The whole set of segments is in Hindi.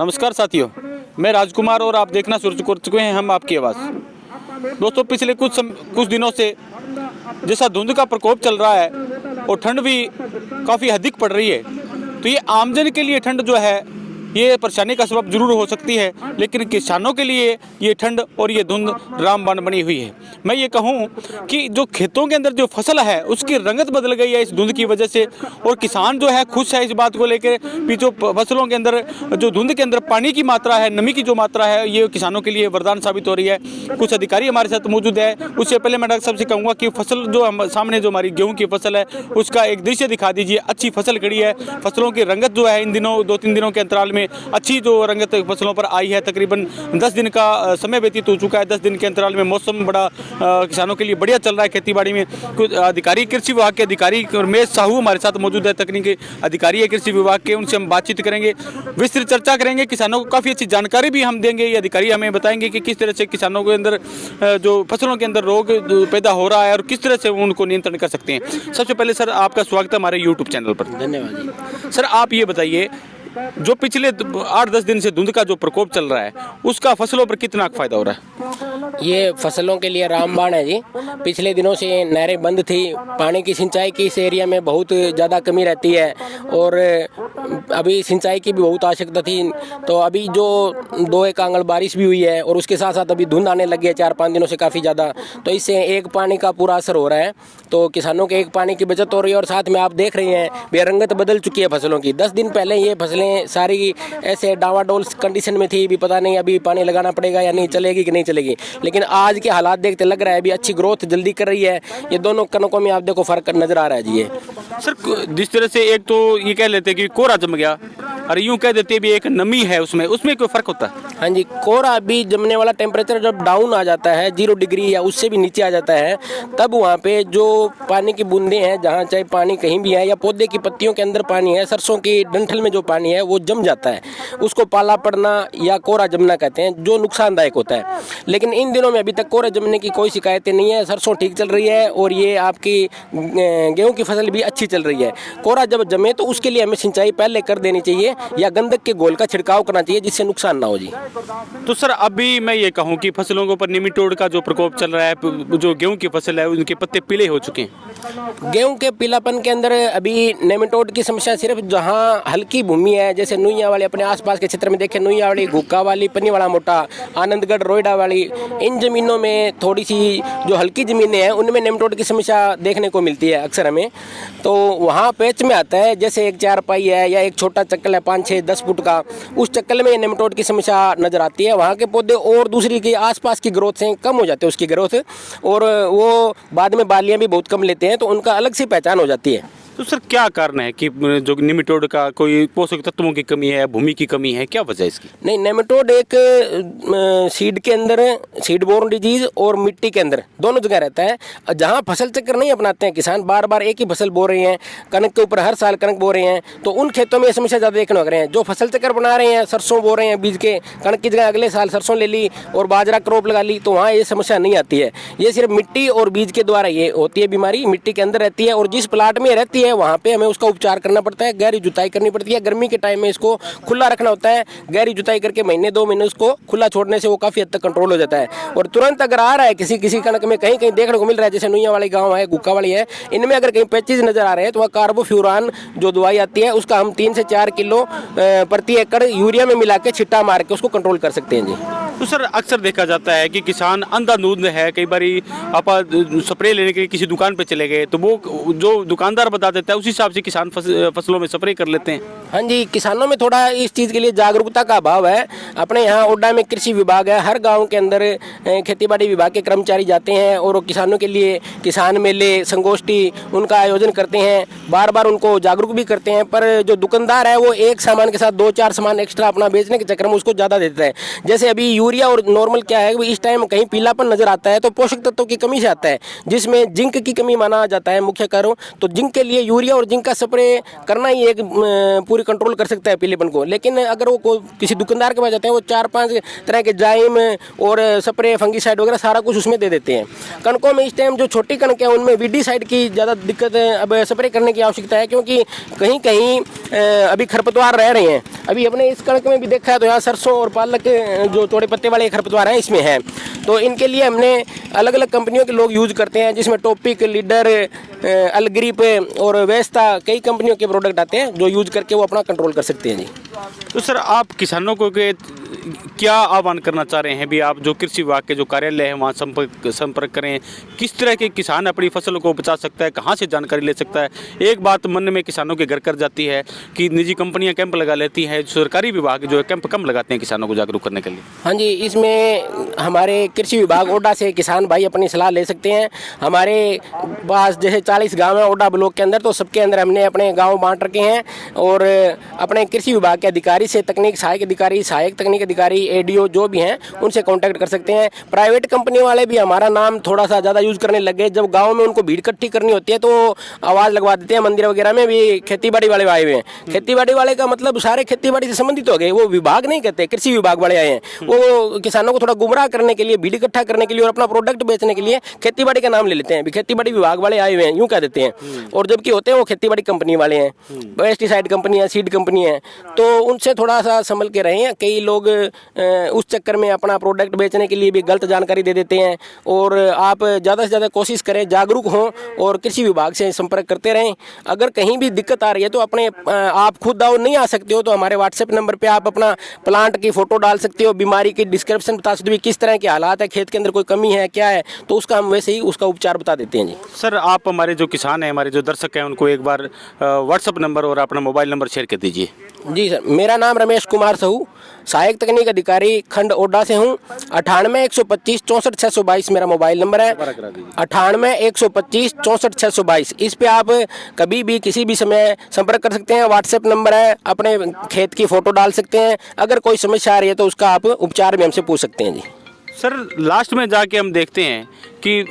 नमस्कार साथियों, मैं राजकुमार और आप देखना शुरू कर चुके हैं हम आपकी आवाज़। दोस्तों, पिछले कुछ दिनों से जैसा धुंध का प्रकोप चल रहा है और ठंड भी काफ़ी अधिक पड़ रही है, तो ये आमजन के लिए ठंड जो है ये परेशानी का सबब जरूर हो सकती है, लेकिन किसानों के लिए ये ठंड और ये धुंध रामबाण बनी हुई है। मैं ये कहूँ कि जो खेतों के अंदर जो फसल है उसकी रंगत बदल गई है इस धुंध की वजह से, और किसान जो है खुश है इस बात को लेकर कि जो फसलों के अंदर जो धुंध के अंदर पानी की मात्रा है, नमी की जो मात्रा है, ये किसानों के लिए वरदान साबित हो रही है। कुछ अधिकारी हमारे साथ मौजूद है। उससे पहले मैं डॉक्टर साहब से कहूँगा कि फसल जो सामने जो हमारी गेहूँ की फसल है उसका एक दृश्य दिखा दीजिए। अच्छी फसल खड़ी है, फसलों की रंगत जो है इन दिनों 2-3 दिनों के अंतराल में अच्छी जो रंगत फसलों पर आई है। तकरीबन 10 दिन का समय व्यतीत हो चुका है। 10 दिन के अंतराल में मौसम बड़ा किसानों के लिए बढ़िया चल रहा है। खेतीबाड़ी में कुछ अधिकारी, कृषि विभाग के अधिकारी रमेश साहू हमारे साथ मौजूद है, तकनीकी अधिकारी है कृषि विभाग के। उनसे हम बातचीत करेंगे, विस्तृत चर्चा करेंगे। किसानों को काफ़ी अच्छी जानकारी भी हम देंगे। ये अधिकारी हमें बताएंगे कि किस तरह से किसानों के अंदर जो फसलों के अंदर रोग पैदा हो रहा है और किस तरह से उनको नियंत्रण कर सकते हैं। सबसे पहले सर, आपका स्वागत है हमारे यूट्यूब चैनल पर। धन्यवाद सर, आप ये बताइए, जो पिछले 8-10 दिन से धुंध का जो प्रकोप चल रहा है उसका फसलों पर कितना फायदा हो रहा है? ये फसलों के लिए रामबाण है जी। पिछले दिनों से नहरें बंद थी, पानी की सिंचाई की इस एरिया में बहुत ज़्यादा कमी रहती है और अभी सिंचाई की भी बहुत आवश्यकता थी। तो अभी जो 2-1 आंगल बारिश भी हुई है और उसके साथ साथ अभी धुंध आने लगी है 4-5 दिनों से काफ़ी ज़्यादा, तो इससे एक पानी का पूरा असर हो रहा है। तो किसानों के एक पानी की बचत हो रही है और साथ में आप देख रहे हैं बेरंगत बदल चुकी है फसलों की। 10 दिन पहले ये फसलें सारी ऐसे डावाडोल कंडीशन में थी, भी पता नहीं अभी पानी लगाना पड़ेगा या नहीं, चलेगी कि नहीं चलेगी। लेकिन आज के हालात देखते लग रहा है अभी अच्छी ग्रोथ जल्दी कर रही है। ये दोनों कनकों में आप देखो फर्क नजर आ रहा है जी। ये सर, जिस तरह से एक तो ये कह लेते हैं कि कोहरा जम गया और यूं कह देते हैं भी एक नमी है, उसमें कोई फर्क होता है? हाँ जी, कोहरा भी जमने वाला टेम्परेचर जब डाउन आ जाता है 0 डिग्री या उससे भी नीचे आ जाता है, तब वहाँ पे जो पानी की बूंदें हैं, जहाँ चाहे पानी कहीं भी है या पौधे की पत्तियों के अंदर पानी है, सरसों की डंठल में जो पानी है वो जम जाता है। उसको पाला पड़ना या कोहरा जमना कहते हैं, जो नुकसानदायक होता है। लेकिन इन दिनों में अभी तक कोहरा जमने की कोई शिकायतें नहीं है। सरसों ठीक चल रही है और ये आपकी गेहूँ की फसल भी अच्छी चल रही है। कोहरा जब जमे तो उसके लिए हमें सिंचाई पहले कर देनी चाहिए या गंधक के घोल का छिड़काव करना चाहिए जिससे नुकसान ना हो जी। तो सर, अभी मैं ये कहूँ कि फसलों के ऊपर निमिटोड का जो प्रकोप चल रहा है, जो गेहूं की फसल है उनके पत्ते पीले हो चुके हैं। गेहूं के पीलापन के अंदर अभी नेमेटोड की समस्या सिर्फ जहां हल्की भूमि है, जैसे नुइया वाले अपने आसपास के क्षेत्र में देखें, नुइया वाली, गुक्का वाली, पन्नीवाड़ा मोटा, आनंदगढ़, रोयडा वाली, इन जमीनों में थोड़ी सी जो हल्की ज़मीनें हैं उनमें नेमेटोड की समस्या देखने को मिलती है अक्सर हमें। तो वहाँ पैच में आता है, जैसे एक चारपाई है या एक छोटा चक्कल है 5-6-10 फुट का, उस चक्कल में नेमेटोड की समस्या नज़र आती है। वहाँ के पौधे और दूसरी के आसपास की ग्रोथ से कम हो जाते हैं, उसकी ग्रोथ, और वो बाद में बालियाँ भी बहुत कम लेते हैं, तो उनका अलग से पहचान हो जाती है। तो सर, क्या कारण है कि जो निमिटोड का कोई पोषक तत्वों की कमी है, भूमि की कमी है, क्या वजह है इसकी? नहीं, नेमेटोड एक सीड के अंदर, सीड बोर्न डिजीज और मिट्टी के अंदर दोनों जगह रहता है। जहाँ फसल चक्र नहीं अपनाते हैं किसान, बार बार एक ही फसल बो रहे हैं, कनक के ऊपर हर साल कनक बो रहे हैं, तो उन खेतों में ये समस्या ज़्यादा देखने लग रहे हैं। जो फसल चक्र बना रहे हैं, सरसों बो रहे हैं बीज के, कनक की जगह अगले साल सरसों ले ली और बाजरा क्रॉप लगा ली, तो वहाँ ये समस्या नहीं आती है। ये सिर्फ मिट्टी और बीज के द्वारा ये होती है बीमारी, मिट्टी के अंदर रहती है। और जिस प्लाट में रहती है वहाँ पे हमें उसका उपचार करना पड़ता है, गहरी जुताई करनी पड़ती है। गर्मी के टाइम में इसको खुला रखना होता है, गहरी जुताई करके महीने 2 महीने उसको खुला छोड़ने से वो काफ़ी हद तक कंट्रोल हो जाता है। और तुरंत अगर आ रहा है किसी कनक में, कहीं कहीं देखने को मिल रहा है, जैसे नुइया वाली गाँव है, गुक्का वाली है, इनमें अगर कहीं पैचेज नजर आ रहे हैं तो वह कार्बोफ्यूरान जो दवाई आती है उसका हम 3 से 4 किलो प्रति एकड़ यूरिया में मिला के छिट्टा मार के उसको कंट्रोल कर सकते हैं जी। तो सर, अक्सर देखा जाता है कि किसान अंधाधुंध है, कई बार आप स्प्रे लेने के लिए किसी दुकान पे चले गए तो वो जो दुकानदार बता देता है उसी हिसाब से किसान फसलों में स्प्रे कर लेते हैं। हाँ जी, किसानों में थोड़ा इस चीज़ के लिए जागरूकता का अभाव है। अपने यहाँ ओडा में कृषि विभाग है, हर गांव के अंदर खेतीबाड़ी विभाग के कर्मचारी जाते हैं और किसानों के लिए किसान मेले, संगोष्ठी उनका आयोजन करते हैं, बार बार उनको जागरूक भी करते हैं। पर जो दुकानदार है वो एक सामान के साथ 2-4 सामान एक्स्ट्रा अपना बेचने के चक्कर में उसको ज़्यादा देता है। जैसे अभी यूरिया और नॉर्मल क्या है, इस टाइम कहीं पीलापन नजर आता है तो पोषक तत्वों की कमी से आता है, जिसमें जिंक की कमी माना जाता है मुख्य कारण। तो जिंक के लिए लिए यूरिया और जिंक का स्प्रे करना ही एक पूरी कंट्रोल कर सकता है पीलेपन को। लेकिन अगर वो किसी दुकानदार के पास जाते हैं, वो 4-5 तरह के जाइम और स्प्रे फंगीसाइड वगैरह सारा कुछ उसमें दे देते हैं। कणकों में इस टाइम जो छोटी कणक है उनमें वीडीसाइड की ज़्यादा दिक्कत है, अब स्प्रे करने की आवश्यकता है, क्योंकि कहीं कहीं अभी खरपतवार रह रहे हैं। अभी अपने इस कणक में भी देखा है तो यहाँ सरसों और पालक जो चौड़े पत्ते वाले खरपतवार हैं इसमें है। तो इनके लिए हमने अलग अलग कंपनियों के लोग यूज़ करते हैं, जिसमें टॉपिक, लीडर, अलग्रिप और वेस्टा, कई कंपनियों के प्रोडक्ट आते हैं जो यूज़ करके वो अपना कंट्रोल कर सकते हैं जी। तो सर आप किसानों को क्या आह्वान करना चाह रहे हैं भी, आप जो कृषि विभाग के जो कार्यालय है वहाँ संपर्क करें, किस तरह के किसान अपनी फसलों को बचा सकता है, कहाँ से जानकारी ले सकता है? एक बात मन में किसानों के घर कर जाती है कि निजी कंपनियां कैंप लगा लेती हैं, सरकारी विभाग जो है कैंप कम लगाते हैं किसानों को जागरूक करने के लिए। हाँ जी, इसमें हमारे कृषि विभाग ओडा से किसान भाई अपनी सलाह ले सकते हैं। हमारे पास जैसे 40 गाँव है ओडा ब्लॉक के अंदर, तो सबके अंदर हमने अपने गाँव बांट रखे हैं और अपने कृषि विभाग के अधिकारी से तकनीक सहायक अधिकारी, सहायक तकनीक अधिकारी, एडीओ जो भी हैं उनसे कांटेक्ट कर सकते हैं। प्राइवेट कंपनी वाले भी हमारा नाम थोड़ा सा ज़्यादा यूज़ करने लग गए। जब गांव में उनको भीड़ इकट्ठी करनी होती है तो आवाज़ लगवा देते हैं। मंदिर वगैरह में भी खेतीबाड़ी वाले आए हुए हैं। खेतीबाड़ी वाले का मतलब सारे खेतीबाड़ी से संबंधित हो गए, वो विभाग नहीं कहते, कृषि विभाग वाले आए हैं। वो किसानों को थोड़ा गुमराह करने के लिए, भीड़ इकट्ठा करने के लिए और अपना प्रोडक्ट बेचने के लिए खेतीबाड़ी का नाम ले लेते हैं। खेतीबाड़ी विभाग वाले आए हुए हैं यूँ कह देते हैं, और जबकि होते हैं वो खेतीबाड़ी कंपनी वाले हैं, पेस्टिसाइड कंपनी है, सीड कंपनी है। तो उनसे थोड़ा सा संभल के रहें। कई लोग उस चक्कर में अपना प्रोडक्ट बेचने के लिए भी गलत जानकारी दे देते हैं। और आप ज़्यादा से ज़्यादा कोशिश करें, जागरूक हों और कृषि विभाग से संपर्क करते रहें। अगर कहीं भी दिक्कत आ रही है तो अपने आप खुद आओ, नहीं आ सकते हो तो हमारे व्हाट्सएप नंबर पे आप अपना प्लांट की फ़ोटो डाल सकते हो, बीमारी की डिस्क्रिप्शन बता सकते हो, किस तरह के हालात है, खेत के अंदर कोई कमी है क्या है, तो उसका हम वैसे ही उसका उपचार बता देते हैं जी। सर आप हमारे जो किसान हैं, हमारे जो दर्शक हैं, उनको एक बार व्हाट्सएप नंबर और अपना मोबाइल नंबर शेयर कर दीजिए। जी सर, मेरा नाम रमेश कुमार सहू, सहायक तकनीक अधिकारी खंड ओडा से हूँ। 98-125 64-622 मेरा मोबाइल नंबर है। 98-125 64-622, इस पे आप कभी भी किसी भी समय संपर्क कर सकते हैं। व्हाट्सएप नंबर है, अपने खेत की फ़ोटो डाल सकते हैं। अगर कोई समस्या आ रही है तो उसका आप उपचार भी हमसे पूछ सकते हैं जी। सर लास्ट में जाके हम देखते हैं कि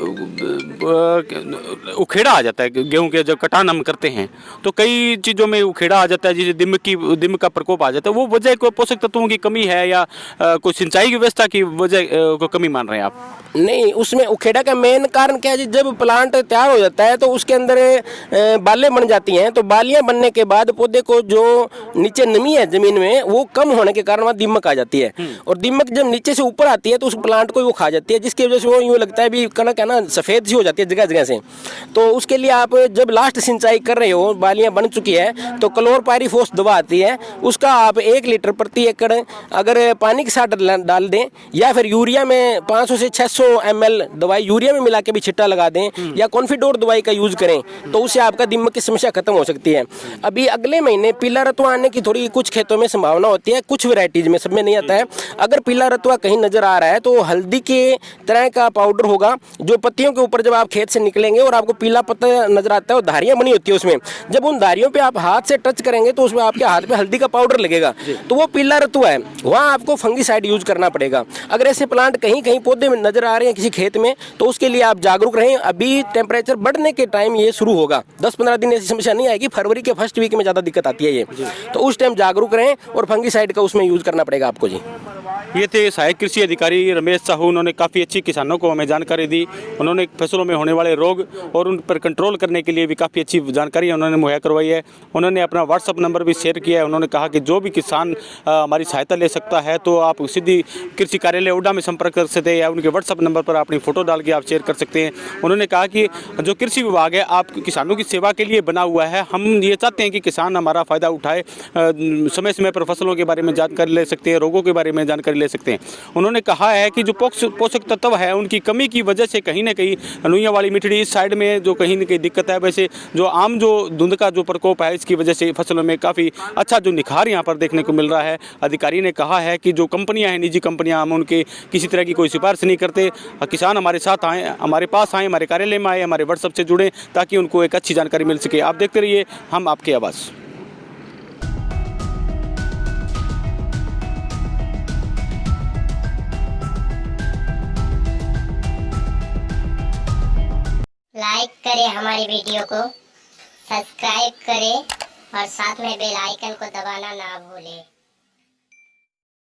उखेड़ा आ जाता है गेहूं के, जब कटान हम करते हैं तो कई चीज़ों में उखेड़ा आ जाता है, जैसे दिमक का प्रकोप आ जाता है। वो वजह कोई पोषक तत्वों की कमी है या कोई सिंचाई की व्यवस्था की वजह को कमी मान रहे हैं आप? नहीं, उसमें उखेड़ा का मेन कारण क्या है जी, जब प्लांट तैयार हो जाता है तो उसके अंदर बालें बन जाती हैं। तो बालियां बनने के बाद पौधे को जो नीचे नमी है ज़मीन में वो कम होने के कारण वहाँ दीमक आ जाती है। और दीमक जब नीचे से ऊपर आती है तो उस प्लांट को वो खा जाती है, जिसकी वजह से वो यूँ लगता है भी कणक है ना सफ़ेद सी हो जाती है जगह जगह से। तो उसके लिए आप जब लास्ट सिंचाई कर रहे हो, बालियाँ बन चुकी है, तो क्लोरपायरीफॉस दवा आती है, उसका आप 1 लीटर प्रति एकड़ अगर पानी के साथ डाल दें या फिर यूरिया में 500 से 600 ml दवाई यूरिया में मिला के भी छिट्टा लगा दें या कॉन्फिडोर दवाई का यूज करें तो उससे आपका दीमक की समस्या खत्म हो सकती है। अभी अगले महीने पीला रतुआ आने की थोड़ी कुछ खेतों में संभावना होती है, कुछ वैरायटीज में, सब में नहीं आता है। अगर पीला रतुआ कहीं नजर आ रहा है तो हल्दी के तरह का पाउडर होगा जो पत्तियों के ऊपर जब आप खेत से निकलेंगे और आपको पीला पत्ता नजर आता है और धारियां बनी होती है उसमें, जब उन धारियों पे आप हाथ से टच करेंगे तो उसमें आपके हाथ पे हल्दी का पाउडर लगेगा, तो वो पीला रतुआ है, वहाँ आपको फंगीसाइड यूज करना पड़ेगा। अगर ऐसे प्लांट कहीं कहीं पौधे में नजर आ रहे हैं किसी खेत में तो उसके लिए आप जागरूक रहें। अभी टेम्परेचर बढ़ने के टाइम ये शुरू होगा, 10-15 दिन ऐसी समस्या नहीं आएगी, फरवरी के फर्स्ट वीक में ज़्यादा दिक्कत आती है ये, तो उस टाइम जागरूक रहें और फंगीसाइड का उसमें यूज करना पड़ेगा आपको जी। ये थे सहायक कृषि अधिकारी रमेश साहू। उन्होंने काफ़ी अच्छी किसानों को हमें जानकारी दी। उन्होंने फसलों में होने वाले रोग और उन पर कंट्रोल करने के लिए भी काफ़ी अच्छी जानकारी उन्होंने मुहैया करवाई है। उन्होंने अपना व्हाट्सअप नंबर भी शेयर किया है। उन्होंने कहा कि जो भी किसान हमारी सहायता ले सकता है तो आप सीधी कृषि कार्यालय ओडा में संपर्क कर सकते हैं या उनके व्हाट्सअप नंबर पर अपनी फ़ोटो डाल के आप शेयर कर सकते हैं। उन्होंने कहा कि जो कृषि विभाग है आप किसानों की सेवा के लिए बना हुआ है। हम ये चाहते हैं कि किसान हमारा फ़ायदा उठाए, समय समय पर फसलों के बारे में जानकारी ले सकते हैं, रोगों के बारे में जानकारी ले सकते हैं। उन्होंने कहा है कि जो पोषक तत्व है उनकी कमी की वजह से कहीं ना कहीं अनुइया वाली मिट्टी इस साइड में जो कहीं ना कहीं दिक्कत है। वैसे जो आम जो धुंध का जो प्रकोप है इसकी वजह से फसलों में काफ़ी अच्छा जो निखार यहाँ पर देखने को मिल रहा है। अधिकारी ने कहा है कि जो कंपनियाँ हैं, निजी कंपनियाँ, हम उनके किसी तरह की कोई सिफारिश नहीं करते। किसान हमारे साथ आएँ, हमारे पास आएँ, हमारे कार्यालय में आए, हमारे व्हाट्सएप से जुड़ें ताकि उनको एक अच्छी जानकारी मिल सके। आप देखते रहिए हम आपकी आवाज़। लाइक करें हमारी वीडियो को, सब्सक्राइब करें और साथ में बेल आइकन को दबाना ना भूलें।